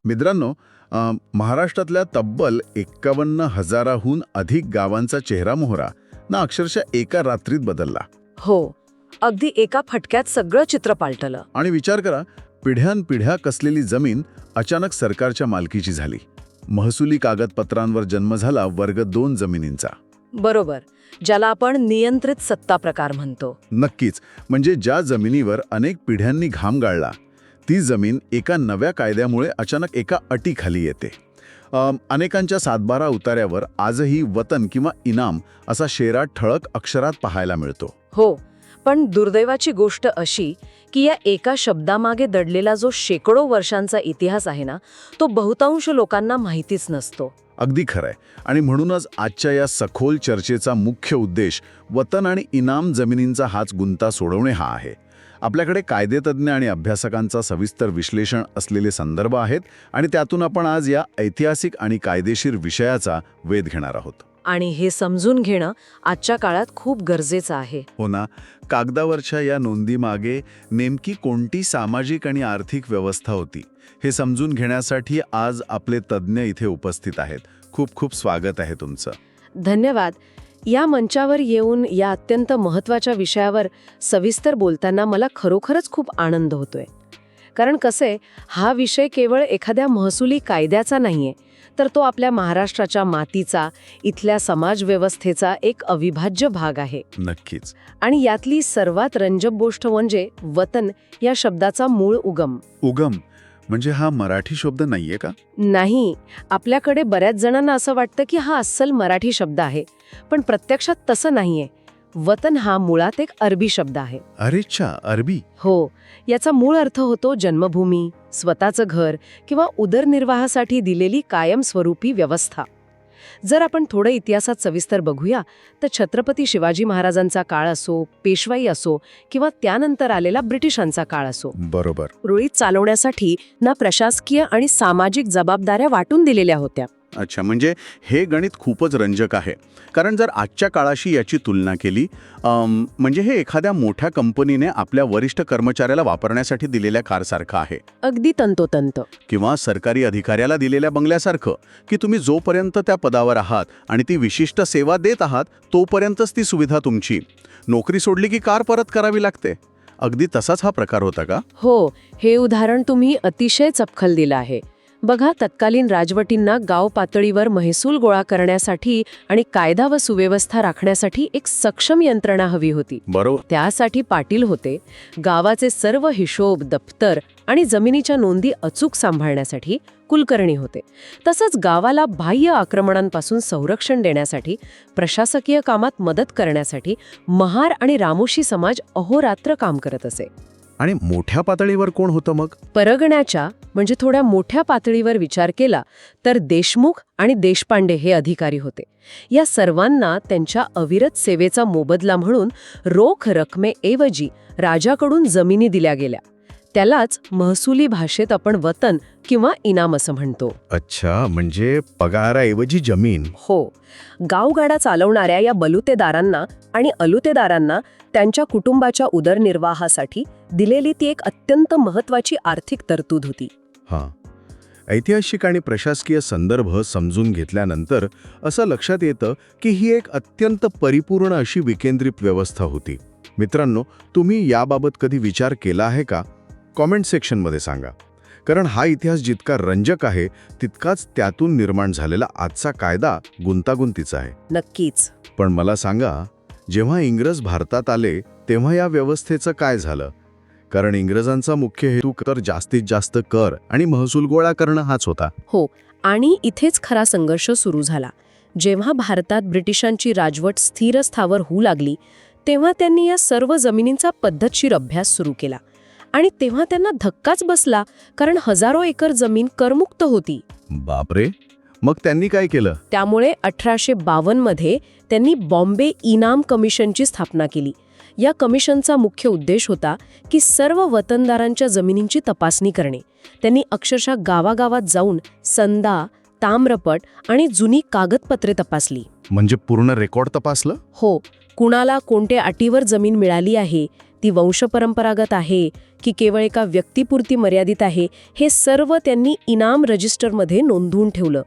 मित्रांनो, महाराष्ट्रातल्या तब्बल 51,000हून अधिक गावांचा चेहरामोहरा ना अक्षरशः एका रात्रीत बदलला. हो, अगदी एका फटक्यात सगळं चित्र पालटलं. आणि विचार करा, पिढ्यानपिढ्या कसलेली जमीन अचानक सरकारच्या मालकीची झाली. महसुली कागदपत्रांवर जन्म झाला वर्ग 2 जमिनींचा. बरोबर, ज्याला आपण नियंत्रित सत्ता प्रकार म्हणतो. नक्कीच, म्हणजे ज्या जमिनीवर अनेक पिढ्यांनी घाम गाळला, ती जमीन एका नव्या कायद्यामुळे अचानक एका अटीखाली येते. अनेकांच्या सातबारा उतार्यावर आजही वतन किंवा इनाम असा शेरा ठळक अक्षरात पाहायला मिळतो. हो, पण दुर्दैवाची गोष्ट अशी की या एका शब्दामागे दडलेला जो शेकडो वर्षांचा इतिहास आहे ना, तो बहुतांश लोकांना माहितीच नसतो. अगदी खरंय. आणि म्हणूनच आजच्या या सखोल चर्चेचा मुख्य उद्देश वतन आणि इनाम जमिनींचा हाच गुंता सोडवणे हा आहे. आपल्याकडे कायदेतज्ञ आणि अभ्यासकांचा सविस्तर विश्लेषण असलेले संदर्भ आहेत आणि त्यातून आपण आज या ऐतिहासिक आणि कायदेशीर विषयाचा वेध घेणार आहोत. आणि हे समजून घेणं आजच्या काळात खूप गरजेचं आहे. हो ना, कागदावरच्या या नोंदीमागे नेमकी कोणती सामाजिक आणि आर्थिक व्यवस्था होती हे समजून घेण्यासाठी आज आपले तज्ज्ञ इथे उपस्थित आहेत. खूप खूप स्वागत आहे तुमचं. धन्यवाद. या मंचावर येऊन या अत्यंत महत्त्वाच्या विषयावर सविस्तर बोलताना मला खरोखरच खूप आनंद होतोय. कारण कसंय, हा विषय केवळ एखाद्या महसुली कायद्याचा नाहीये, तर तो आपल्या महाराष्ट्राच्या मातीचा, इथल्या समाजव्यवस्थेचा एक अविभाज्य भाग आहे. नक्कीच. आणि यातली सर्वात रंजक गोष्ट म्हणजे वतन या शब्दाचा मूळ उगम. म्हणजे हा मराठी शब्द नाहीये का? नाही, आपल्याकडे बऱ्याच जणांना असं वाटतं की हा अस्सल मराठी शब्द आहे, पण प्रत्यक्षात तसं नाहीये. वतन हा मुळात एक अरबी शब्द आहे. अरेच्छा, अरबी? हो, याचा मूळ अर्थ होतो जन्मभूमी, स्वतःचं घर किंवा उदरनिर्वाहासाठी दिलेली कायमस्वरूपी व्यवस्था. जर आपण थोडं इतिहासात सविस्तर बघूया तर छत्रपती शिवाजी महाराजांचा काळ असो, पेशवाई असो किंवा त्यानंतर आलेला ब्रिटिशांचा काळ असो, बरोबर, सुरळीत चालवण्यासाठी ना प्रशासकीय आणि सामाजिक जबाबदाऱ्या वाटून दिलेल्या होत्या. अच्छा, म्हणजे हे गणित खूपच रंजक आहे. कारण जर आजच्या काळाशी याची तुलना केली, म्हणजे हे एखाद्या मोठ्या कंपनीने आपल्या वरिष्ठ कर्मचाऱ्याला वापरण्यासाठी दिलेल्या कारसारखं आहे. अगदी तंतोतंत. किंवा सरकारी अधिकाऱ्याला दिलेल्या बंगल्यासारखं, की तुम्ही जोपर्यंत त्या पदावर आहात आणि ती विशिष्ट सेवा देत आहात तोपर्यंतच ती सुविधा तुमची. नोकरी सोडली की कार परत करावी लागते. अगदी तसाच हा प्रकार होता का? हो, हे उदाहरण तुम्ही अतिशय चपखल दिलं आहे. बघा, तत्कालीन राजवटींना गाव पातळीवर महसूल गोळा करण्यासाठी आणि कायदा व सुव्यवस्था राखण्यासाठी एक सक्षम यंत्रणा हवी होती. बरोबर. त्यासाठी पाटील होते. गावाचे सर्व हिशोब, दप्तर आणि जमिनीच्या नोंदी अचूक सांभाळण्यासाठी कुलकर्णी होते. तसंच गावाला बाह्य आक्रमणांपासून संरक्षण देण्यासाठी, प्रशासकीय कामात मदत करण्यासाठी महार आणि रामोशी समाज अहोरात्र काम करत असे. आणि मोठ्या पातळीवर कोण होतं मग? परगण्याच्या म्हणजे थोड्या मोठ्या पातळीवर विचार केला तर देशमुख आणि देशपांडे हे अधिकारी होते. या सर्वांना त्यांच्या अविरत सेवेचा मोबदला म्हणून रोख रकमेऐवजी राजाकडून जमिनी दिल्या गेल्या. त्यालाच महसुली भाषेत आपण वतन किंवा इनाम असं म्हणतो. अच्छा, म्हणजे पगाराऐवजी जमीन. हो, गावगाडा चालवणाऱ्या या बलुतेदारांना आणि अलुतेदारांना त्यांच्या कुटुंबाच्या उदरनिर्वाहासाठी दिलेली ती एक अत्यंत महत्त्वाची आर्थिक तरतूद होती. हां, ऐतिहासिक आणि प्रशासकीय संदर्भ समजून घेतल्यानंतर असं लक्षात येतं की ही एक अत्यंत परिपूर्ण अशी विकेंद्रित व्यवस्था होती. मित्रांनो, तुम्ही याबाबत कधी विचार केला आहे का? कॉमेंट सेक्शनमध्ये सांगा. कारण हा इतिहास जितका रंजक आहे तितकाच त्यातून निर्माण झालेला आजचा कायदा गुंतागुंतीचा आहे. नक्कीच. पण मला सांगा, जेव्हा इंग्रज भारतात आले तेव्हा या व्यवस्थेचं काय झालं? कारण इंग्रजांचा मुख्य हेतू तर जास्तीत जास्त कर आणि महसूल गोळा करणं हाच होता. हो, आणि इथेच खरा संघर्ष सुरू झाला. जेव्हा भारतात ब्रिटिशांची राजवट स्थिर स्थावर होऊ लागली तेव्हा त्यांनी या सर्व जमिनींचा पद्धतशीर अभ्यास सुरू केला. आणि तेव्हा त्यांना धक्काच बसला, कारण हजारो एकर जमीन करमुक्त होती. बापरे, मग त्यांनी काय केलं? त्यामुळे 1852 मध्ये त्यांनी बॉम्बे इनाम कमिशनची स्थापना केली. या कमिशनचा मुख्य उद्देश होता की सर्व वतनदारांच्या जमिनींची तपासणी करणे. त्यांनी अक्षरशः गावागावात जाऊन संदा, ताम्रपट आणि जुनी कागदपत्रे तपासली. म्हणजे पूर्ण रेकॉर्ड तपासलं? हो, कुणाला कोणत्या अटीवर जमीन मिळाली आहे ती वंशपरंपरागत आहे की केवळ एका व्यक्तीपुरती मर्यादित आहे, हे सर्व त्यांनी इनाम रजिस्टरमध्ये नोंदवून ठेवलं.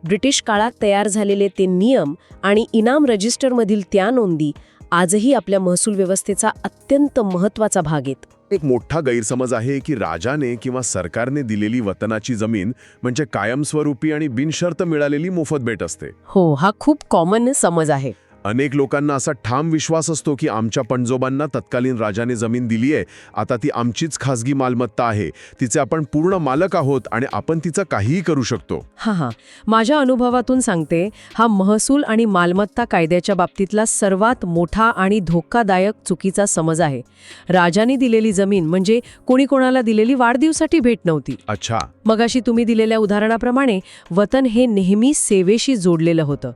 ब्रिटिश काळात तयार झालेले ते नियम आणि इनाम रजिस्टरमधील त्या नोंदी आजही आपल्या महसूल व्यवस्थेचा अत्यंत महत्त्वाचा भाग आहेत. एक मोठा गैरसमज आहे की राजाने किंवा सरकारने दिलेली वतनाची जमीन म्हणजे कायमस्वरूपी आणि बिनशर्त मिळालेली मोफत भेट असते. हो, हा खूप कॉमन समज आहे. अनेक लोकांना असा ठाम विश्वास असतो की आमच्या पणजोबांना तत्कालीन राजाने जमीन दिली आहे, आता ती आमचीच खासगी मालमत्ता आहे, तिचे आपण पूर्ण मालक आहोत आणि आपण तिचं काहीही करू शकतो. हां, माझ्या अनुभवातून सांगते, हा महसूल आणि मालमत्ता कायद्याच्या बाबतीतला सर्वात मोठा आणि धोकादायक चुकीचा समज आहे. राजाने दिलेली जमीन म्हणजे कोणी कोणाला दिलेली वाढदिवसाची भेट नव्हती. अच्छा. मगाशी तुम्ही दिलेल्या उदाहरणाप्रमाणे वतन हे नेहमी सेवेशी जोडलेलं होतं.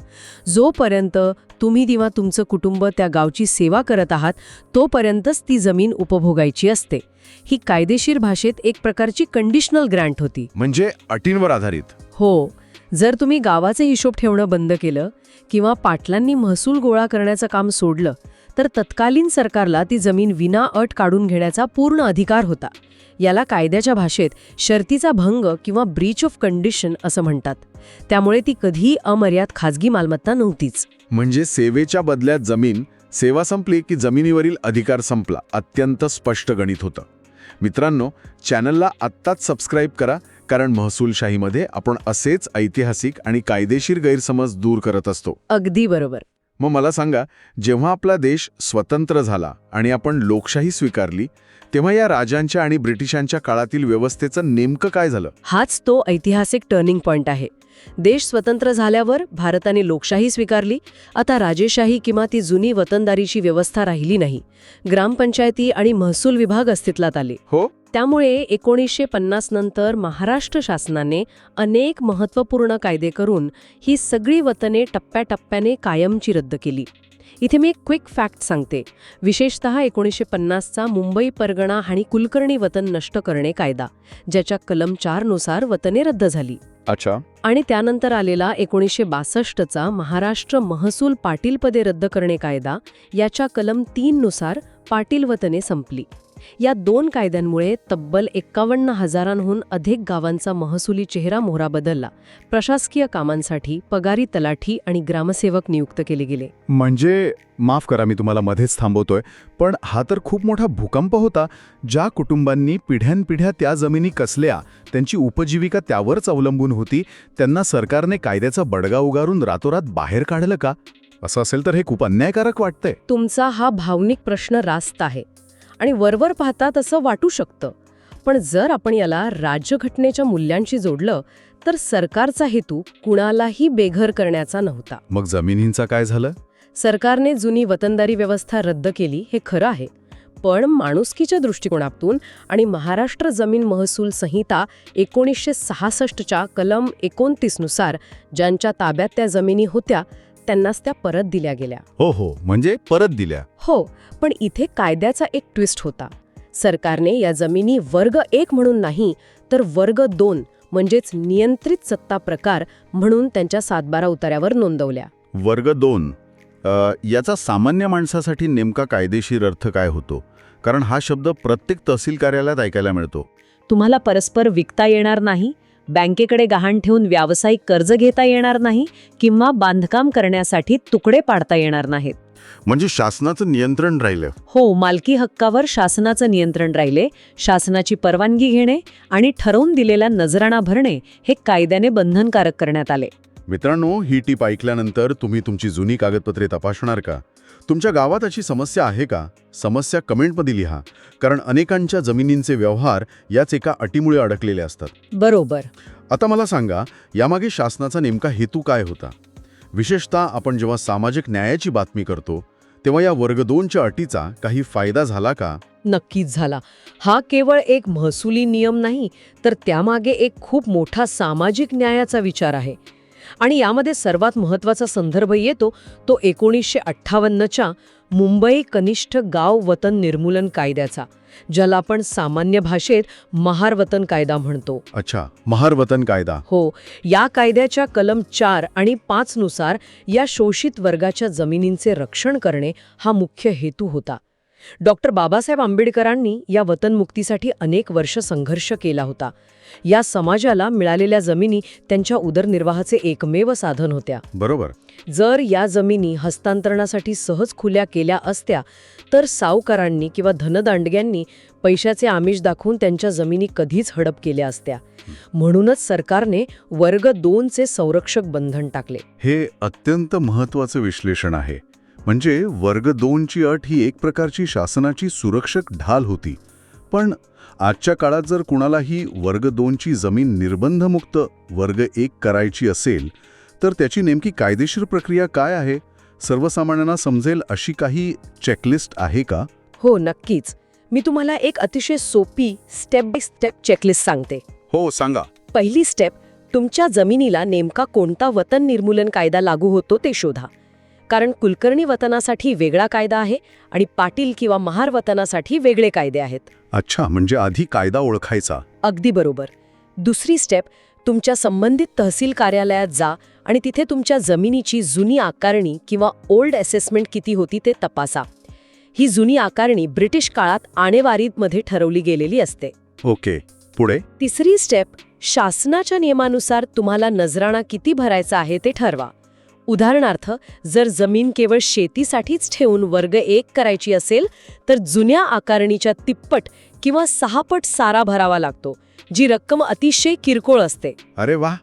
जोपर्यंत तुम्ही किंवा तुमचं कुटुंब त्या गावची सेवा करत आहात तोपर्यंतच ती जमीन उपभोगायची असते. ही कायदेशीर भाषेत एक प्रकारची कंडिशनल ग्रँट होती. म्हणजे अटींवर आधारित. हो, जर तुम्ही गावाचे हिशोब ठेवणं बंद केलं किंवा पाटलांनी महसूल गोळा करण्याचं काम सोडलं तर तत्कालीन सरकारला ती जमीन विना अट काढून घेण्याचा पूर्ण अधिकार होता. याला कायद्याच्या भाषेत शर्तीचा भंग किंवा ब्रीच ऑफ कंडिशन असं म्हणतात. त्यामुळे ती कधीही अमर्याद खाजगी मालमत्ता नव्हतीच. म्हणजे सेवेच्या बदल्यात जमीन, सेवा संपली की जमिनीवरील अधिकार संपला. अत्यंत स्पष्ट गणित होतं. मित्रांनो, चॅनलला आत्ताच सबस्क्राईब करा, कारण महसूलशाहीमध्ये आपण असेच ऐतिहासिक आणि कायदेशीर गैरसमज दूर करत असतो. अगदी बरोबर. मग मला सांगा, जेव्हा आपला देश स्वतंत्र झाला आणि आपण लोकशाही स्वीकारली, तेव्हा या राजांच्या आणि ब्रिटिशांच्या काळातील व्यवस्थेचं नेमकं काय झालं? हाच तो ऐतिहासिक टर्निंग पॉइंट आहे. देश स्वतंत्र झाल्यावर भारताने लोकशाही स्वीकारली. आता राजेशाही किंवा ती जुनी वतनदारीची व्यवस्था राहिली नाही. ग्रामपंचायती आणि महसूल विभाग अस्तित्वात आले. हो. त्यामुळे 1950 नंतर महाराष्ट्र शासनाने अनेक महत्त्वपूर्ण कायदे करून ही सगळी वतने टप्प्याटप्प्याने कायमची रद्द केली. इथे मी एक क्विक फॅक्ट सांगते. विशेषतः 1950चा मुंबई परगणा आणि कुलकर्णी वतन नष्ट करणे कायदा, ज्याच्या कलम 4 नुसार वतने रद्द झाली. अच्छा. आणि त्यानंतर आलेला 1962चा महाराष्ट्र महसूल पाटीलपदे रद्द करणे कायदा, याच्या कलम 3 नुसार पाटील वतने संपली. या 2 कायद्यांमुळे तब्बल 51,000हून अधिक गावांचा महसुली चेहरा मोहरा बदलला. प्रशासकीय कामांसाठी पगारी तलाठी आणि ग्रामसेवक नियुक्त केले गेले. म्हणजे माफ करा, मी तुम्हाला मध्येच थांबवतोय, पण हा तर खूप मोठा भूकंप होता. ज्या कुटुंबांनी पिढ्यानपिढ्या त्या जमिनी कसल्या, त्यांची उपजीविका त्यावरच अवलंबून होती, त्यांना सरकारने कायद्याचा बडगा उगारून रातोरात बाहेर काढलं का? असं असेल तर हे खूप अन्यायकारक वाटतंय. तुमचा हा भावनिक प्रश्न रास्त आहे आणि वरवर पाहता तसं वाटू शकतं. पण जर आपण याला राज्यघटनेच्या मूल्यांशी जोडलं तर सरकारचा हेतू कुणालाही बेघर करण्याचा नव्हता. मग जमिनींचा काय झालं? सरकारने जुनी वतनदारी व्यवस्था रद्द केली हे खरं आहे, पण माणुसकीच्या दृष्टिकोनातून आणि महाराष्ट्र जमीन महसूल संहिता 1966च्या कलम 29 नुसार ज्यांच्या ताब्यात त्या जमिनी होत्या त्यांनाच त्या परत दिल्या गेल्या. हो, म्हणजे परत दिल्या. हो, पण इथे कायद्याचा एक ट्विस्ट होता. सरकारने या जमिनी वर्ग 1 म्हणून नाही तर वर्ग 2 म्हणजेच नियंत्रित सत्ता प्रकार म्हणून त्यांच्या 7/12 उतार्यावर नोंदवल्या. वर्ग 2 याचा सामान्य माणसासाठी नेमका कायदेशीर अर्थ काय होतो? कारण हा शब्द प्रत्येक तहसील कार्यालयात ऐकायला मिळतो. तुम्हाला परस्पर विकता येणार नाही, बँकेकडे गहाण ठेवून व्यावसायिक कर्ज घेता येणार नाही किंवा बांधकाम करण्यासाठी तुकडे पाडता येणार नाहीत. म्हणजे शासनाचं नियंत्रण राहिलं. हो, मालकी हक्कावर शासनाचं नियंत्रण राहिले. शासनाची परवानगी घेणे आणि ठरवून दिलेला नजराणा भरणे हे कायद्याने बंधनकारक करण्यात आले. मित्रांनो, ही टीप ऐकल्यानंतर तुम्ही तुमची जुनी कागदपत्रे तपासणार का? तुमच्या गावात अशी समस्या आहे का? समस्या कमेंटमध्ये लिहा, कारण अनेकांच्या जमिनींचे व्यवहार याच एका अटीमुळे अडकलेले असतात. बरोबर. आता मला सांगा, यामागे शासनाचा नेमका हेतू काय होता? विशेषतः आपण जेव्हा सामाजिक न्यायाची बातमी करतो तेव्हा या वर्ग 2च्या अटीचा काही फायदा झाला का? नक्कीच झाला. हा केवळ एक महसुली नियम नाही, तर त्यामागे एक खूप मोठा सामाजिक न्यायाचा विचार आहे. आणि यामध्ये सर्वात महत्त्वाचा संदर्भ येतो तो 1958च्या मुंबई कनिष्ठ गाव वतन निर्मूलन कायद्याचा, ज्याला आपण सामान्य भाषेत महार वतन कायदा म्हणतो. अच्छा, महार वतन कायदा. हो, या कायद्याच्या कलम 4 आणि 5 नुसार या शोषित वर्गाच्या जमिनींचे रक्षण करणे हा मुख्य हेतू होता. डॉक्टर बाबासाहेब आंबेडकरांनी या वतनमुक्तीसाठी अनेक वर्ष संघर्ष केला होता. या समाजाला मिळालेल्या जमिनी त्यांच्या उदरनिर्वाहाचे एकमेव साधन होत्या. बरोबर. जर या जमिनी हस्तांतरणासाठी सहज खुल्या केल्या असत्या तर सावकारांनी किंवा धनदांडग्यांनी पैशाचे आमिष दाखवून त्यांच्या जमिनी कधीच हडप केल्या असत्या. म्हणूनच सरकारने वर्ग 2चे संरक्षक बंधन टाकले. हे अत्यंत महत्त्वाचं विश्लेषण आहे. म्हणजे वर्ग 2ची अट ही एक प्रकारची शासनाची सुरक्षक ढाल होती. पण आजच्या काळात जर कुणाला ही वर्ग 2ची जमीन निर्बंधमुक्त वर्ग 1 करायची असेल तर त्याची नेमकी कायदेशीर प्रक्रिया काय आहे? सर्वसामान्यांना समजेल अशी काही चेकलिस्ट आहे का? हो, नक्कीच. मी तुम्हाला एक अतिशय सोपी स्टेप बाय स्टेप चेकलिस्ट सांगते. हो, सांगा. पहिली स्टेप, तुमच्या जमिनीला नेमका कोणता वतन निर्मूलन कायदा लागू होतो ते शोधा. कारण कुलकर्णी वतनासाठी वेगळा कायदा आहे आणि पाटील किंवा महार वतनासाठी वेगळे कायदे आहेत. अच्छा, म्हणजे आधी कायदा ओळखायचा. अगदी बरोबर. दुसरी स्टेप, तुमच्या संबंधित तहसील कार्यालयात जा आणि तिथे तुमच्या जमिनीची जुनी आकारणी किंवा ओल्ड असेसमेंट किती होती ते तपासा. ही जुनी आकारणी ब्रिटिश काळात आणेवारीमध्ये ठरवली गेलेली असते. ओके, पुढे? तिसरी स्टेप, शासनाच्या नियमानुसार तुम्हाला नजराणा किती भरायचा आहे ते ठरवा. उदाहरणार्थ, जर जमीन केवळ शेतीसाठीच ठेवून वर्ग 1 करायची असेल तर जुन्या आकारणीच्या तिप्पट किंवा 6 पट सारा भरावा लागतो, जी रक्कम अतिशय किरकोळ असते. अरे वा,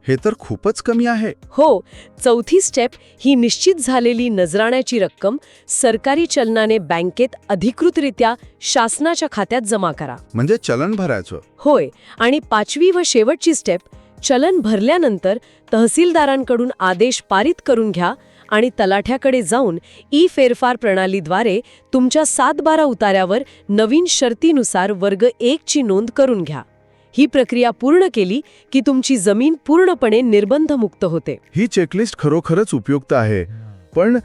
हे तर खूपच कमी आहे. हो. चौथी स्टेप, ही निश्चित झालेली नजराण्याची रक्कम सरकारी चलनाने बँकेत अधिकृतरित्या शासनाच्या खात्यात जमा करा. म्हणजे चलन भरायचं. होय. आणि पाचवी व शेवटची स्टेप, चलन भरल्यानंतर तहसीलदारांकडून आदेश पारित करून घ्या आणि तलाठ्याकडे जाऊन ई-फेरफार प्रणालीद्वारे तुमच्या 7/12 उतार्यावर नवीन शर्तीनुसार वर्ग 1 ची नोंद करून घ्या. ही प्रक्रिया पूर्ण केली की तुमची जमीन पूर्णपणे निर्बंधमुक्त होते. ही चेकलिस्ट खरोखरच उपयुक्त आहे. पण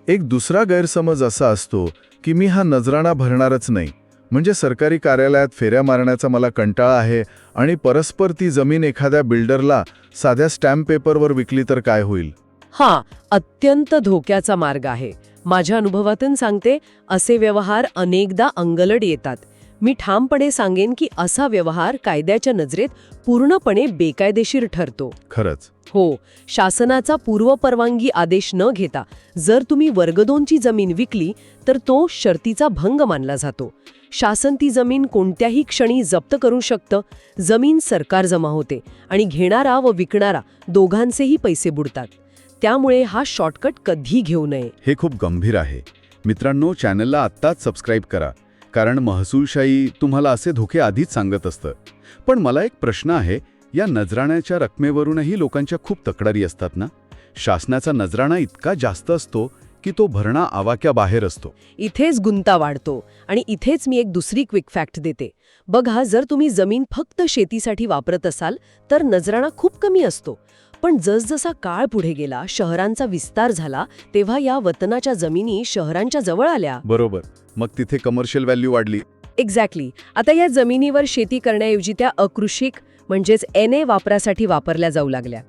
एक दुसरा गैरसमज असा असतो की मी हा नजराणा भरणारच नाही, म्हणजे सरकारी कार्यालयात फेऱ्या मारण्याचा मला कंटाळा आहे आणि परस्पर ती जमीन एखाद्या बिल्डरला साध्या स्टॅम्प पेपरवर विकली तर काय होईल? हा अत्यंत धोक्याचा मार्ग आहे. माझ्या अनुभवातून सांगते, असे व्यवहार अनेकदा अंगलट येतात. मी ठामपणे सांगेन की असा व्यवहार कायद्याच्या नजरेत पूर्णपणे बेकायदेशीर ठरतो. खरंच? हो. शासनाचा पूर्वपरवानगी आदेश न घेता जर तुम्ही वर्ग 2ची जमीन विकली तर तो शर्तीचा भंग मानला जातो. शासन ती जमीन कोणत्याही क्षणी जप्त करू शकतं. जमीन सरकार जमा होते आणि घेणारा व विकणारा दोघांचेही पैसे बुडतात. त्यामुळे हा शॉर्टकट कधी घेऊ नये. हे खूप गंभीर आहे. मित्रांनो, चॅनलला आत्ताच सबस्क्राईब करा, कारण महसूलशाही तुम्हाला असे धोके आधीच सांगत असतं. पण मला एक प्रश्न आहे, या नजराण्याच्या रकमेवरूनही लोकांच्या खूप तक्रारी असतात ना? शासनाचा नजराणा इतका जास्त असतो की तो भरणा आवाक्याबाहेर असतो. इथेच गुंता वाढतो आणि इथेच मी एक दुसरी क्विक फॅक्ट देते. बघा, जर तुम्ही जमीन फक्त शेतीसाठी वापरत असाल तर नजराणा खूप कमी असतो. पण जसजसा काळ पुढे गेला, शहरांचा विस्तार झाला, तेव्हा या वतनाच्या जमिनी शहरांच्या जवळ आल्या. बरोबर. मग तिथे कमर्शियल व्हॅल्यू वाढली. एक्झॅक्टली. आता या जमिनीवर शेती करण्याऐवजी त्या अकृषिक म्हणजेच NA वापरासाठी वापरल्या जाऊ लागल्या.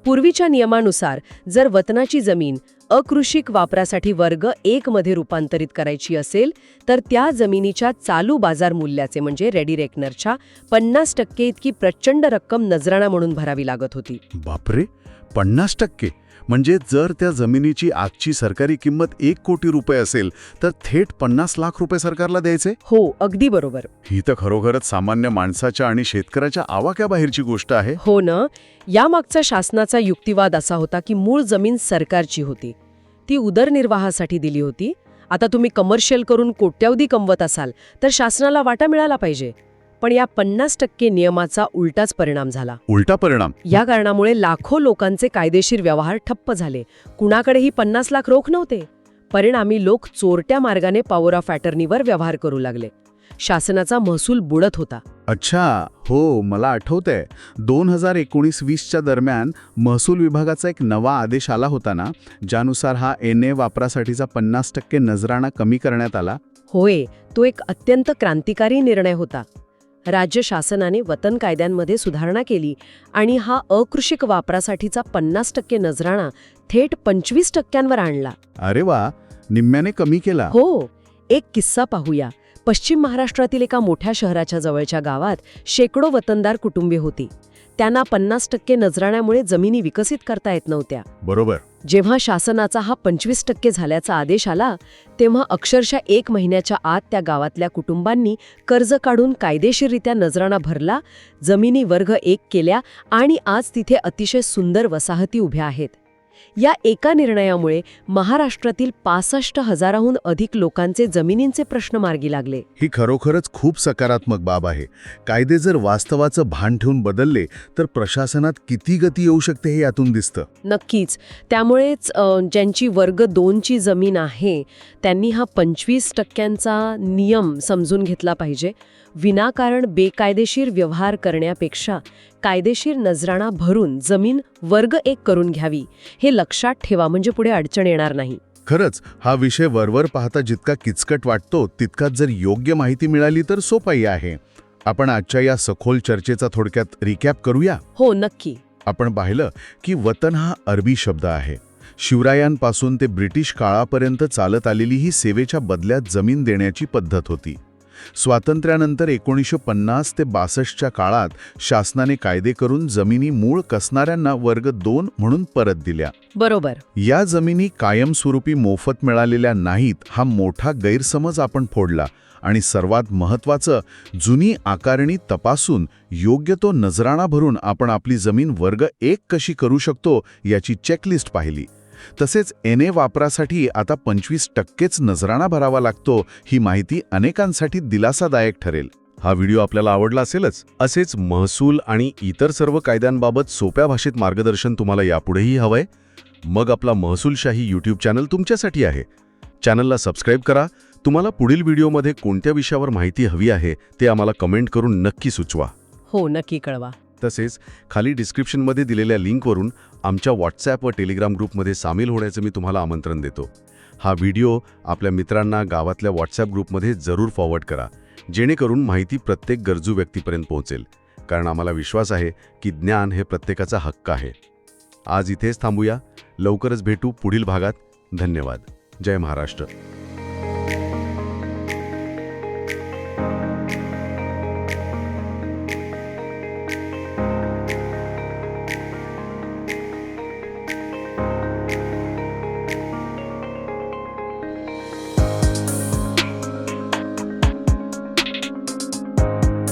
पूर्वीच्या नियमानुसार जर वतनाची जमीन अकृषिक वापरासाठी वर्ग 1 मध्ये रूपांतरित करायची असेल तर त्या जमिनीच्या चालू बाजार मूल्याचे म्हणजे रेडी रेकनरच्या 50% इतकी प्रचंड रक्कम नजराणा म्हणून भरावी लागत होती. बापरे, 50%? म्हणजे जर त्या जमिनीची आजची सरकारी किंमत 1 कोटी रुपये असेल तर थेट 50 लाख रुपये सरकारला द्यायचे? हो, अगदी बरोबर. ही तर खरोखरच सामान्य माणसाच्या आणि शेतकऱ्याच्या आवाक्याबाहेरची गोष्ट आहे. हो ना. यामागचा शासनाचा युक्तिवाद असा होता की मूळ जमीन सरकारची होती, ती उदरनिर्वाहासाठी दिली होती. आता तुम्ही कमर्शियल करून कोट्यावधी कमवत असाल तर शासनाला वाटा मिळाला पाहिजे. पण या 50% नियमाचा उलटाच परिणाम झाला. उलटा परिणाम? या कारणामुळे लाखो लोकांचे कायदेशीर व्यवहार ठप्प झाले. कुणाकडेही 50 लाख रोख नव्हते. परिणामी लोक चोरट्या मार्गाने पॉवर ऑफ अटर्नीवर व्यवहार करू लागले. शासनाचा महसूल बुडत होता. अच्छा, हो, मला आठवतंय. 2019-20च्या दरम्यान महसूल विभागाचा एक नवा आदेश आला होता ना, ज्यानुसार हा NA वापरासाठीचा 50% नजराणा कमी करण्यात आला. होय, तो एक अत्यंत क्रांतिकारी निर्णय होता. राज्य शासनाने वतन कायद्यांमध्ये सुधारणा केली आणि हा अकृषिक वापरासाठीचा 50% नजराणा थेट 25% आणला. अरे वा, निम्म्याने कमी केला. हो. एक किस्सा पाहूया. पश्चिम महाराष्ट्रातील एका मोठ्या शहराच्या जवळच्या गावात शेकडो वतनदार कुटुंबे होती. त्यांना 50% नजराण्यामुळे जमिनी विकसित करता येत नव्हत्या. बरोबर. जेव्हा शासनाचा हा 25% झाल्याचा आदेश आला तेव्हा अक्षरशः 1 महिन्याच्या आत त्या गावातल्या कुटुंबांनी कर्ज काढून कायदेशीररित्या नजराणा भरला, जमिनी वर्ग 1 केल्या आणि आज तिथे अतिशय सुंदर वसाहती उभ्या आहेत. या एका निर्णयामुळे महाराष्ट्रातील 65,000हून अधिक लोकांचे जमिनींचे प्रश्न मार्गी लागले. ही खरोखरच खूप सकारात्मक बाब आहे. कायदे जर वास्तवाचं भान ठेवून बदलले तर प्रशासनात किती गती येऊ शकते हे यातून दिसतं. नक्कीच. त्यामुळेच ज्यांची वर्ग 2ची जमीन आहे त्यांनी हा 25%चा नियम समजून घेतला पाहिजे. विनाकारण बेकायदेशीर व्यवहार करण्यापेक्षा कायदेशीर नजराणा भरून जमीन वर्ग 1 करून घ्यावी हे लक्षात ठेवा, म्हणजे पुढे अडचण येणार नाही. खरंच हा विषय वरवर पाहता जितका किचकट वाटतो तितकाच जर योग्य माहिती मिळाली तर सोपाही आहे. आपण आजच्या या सखोल चर्चेचा थोडक्यात रिकॅप करूया. हो, नक्की. आपण पाहिलं की वतन हा अरबी शब्द आहे. शिवरायांपासून ते ब्रिटिश काळापर्यंत चालत आलेली ही सेवेच्या बदल्यात जमीन देण्याची पद्धत होती. स्वातंत्र्यानंतर 1950 ते 62च्या काळात शासनाने कायदे करून जमिनी मूळ कसणाऱ्यांना वर्ग 2 म्हणून परत दिल्या. बरोबर. या जमिनी कायमस्वरूपी मोफत मिळालेल्या नाहीत हा मोठा गैरसमज आपण फोडला आणि सर्वात महत्त्वाचं, जुनी आकारणी तपासून योग्य तो नजराणा भरून आपण आपली जमीन वर्ग 1 कशी करू शकतो याची चेकलिस्ट पाहिली. तसेच NA वापरासाठी आता 25%च नजराणा भरावा लागतो. ही माहिती अनेकांसाठी दिलासादायक ठरेल. हा व्हिडिओ आपल्याला आवडला असेलच. असेच महसूल आणि इतर सर्व कायद्यांबाबत सोप्या भाषेत मार्गदर्शन तुम्हाला यापुढेही हवंय? मग आपला महसूलशाही यूट्यूब चॅनल तुमच्यासाठी आहे. चॅनलला सबस्क्राईब करा. तुम्हाला पुढील व्हिडिओमध्ये कोणत्या विषयावर माहिती हवी आहे ते आम्हाला कमेंट करून नक्की सुचवा. हो, नक्की कळवा. तसेच खाली डिस्क्रिप्शनमध्ये दिलेल्या लिंकवरून आमच्या व्हॉट्सॲप व टेलिग्राम ग्रुपमध्ये सामील होण्याचं मी तुम्हाला आमंत्रण देतो. हा व्हिडिओ आपल्या मित्रांना गावातल्या व्हॉट्सॲप ग्रुपमध्ये जरूर फॉरवर्ड करा, जेणेकरून माहिती प्रत्येक गरजू व्यक्तीपर्यंत पोहोचेल. कारण आम्हाला विश्वास आहे की ज्ञान हे प्रत्येकाचा हक्क आहे. आज इथेच थांबूया. लवकरच भेटू पुढील भागात. धन्यवाद. जय महाराष्ट्र.